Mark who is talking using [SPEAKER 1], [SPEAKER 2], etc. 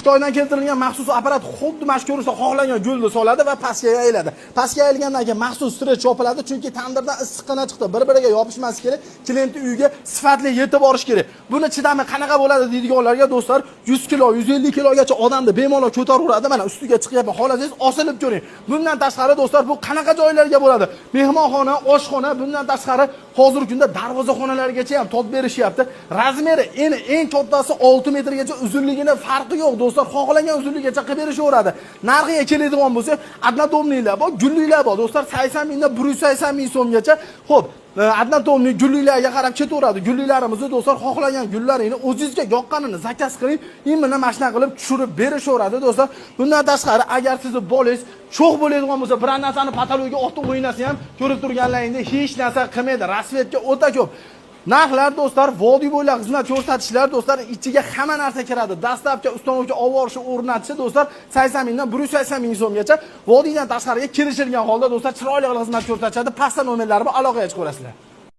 [SPEAKER 1] Xitoydan keltirilgan maxsus apparat xuddi mana shu ko'rinishda xohlagan gulni soladi va pastga yayiladi. Pastga yayilgandan keyin maxsus stretch yopiladi, chunki tandirdan issiqqina chiqdi. Bir-biriga yopishmasi kerak. Klientning uyiga sifatli yetib borish kerak. Buni chidami qanaqa bo'ladi deydiganlarga do'stlar, 100 kilo, 150 kilogacha odamni bemalol ko'taraveradi. Mana ustiga chiqyapman, xohlasangiz osilib ko'ring. Bundan tashqari do'stlar, bu qanaqa joylarga bo'ladi? Mehmonxona, oshxona, bundan tashqari hozirgi kunda darvozaxonalargacha ham tot berishyapti. Razmeri eng kattasi 6 metrgacha uzunligini farqi yo'q do'stlar. Xohlagan uzunlikgacha qilib berishaveradi. Narxiga keladigan bo'lsak, однотомныйlar bor, gullilar bor do'stlar. 80 mingdan 180 ming so'mgacha. Xo'p, однотомный gullilarga qarab ketaveradi. Gullilarimizni do'stlar xohlagan gullaringni o'zingizga yoqqanini zakaz qiling, imini mashina qilib tushirib berishaveradi do'stlar. Bundan tashqari, agar sizni bolangiz sho'x bo'ladigan bo'lsa, bir narsani patologiyaga otib o'ynasa ham, ko'rib turganlaringdek hech narsa qilmaydi. Rasvetga o'ta ko'p. Narxlar do'stlar, vodiy bo'ylab xizmat ko'rsatishlar do'stlar, ichiga hamma narsa kiradi. Dastlabki ustanovga ovorishni o'rnatishi do'stlar 80 mingdan 180 ming so'mgacha. Vodiydan tashqariga kirishilgan holda do'stlar chiroyli xizmat ko'rsatishadi. Pastda nomerlari bilan aloqaga chiqaverasizlar.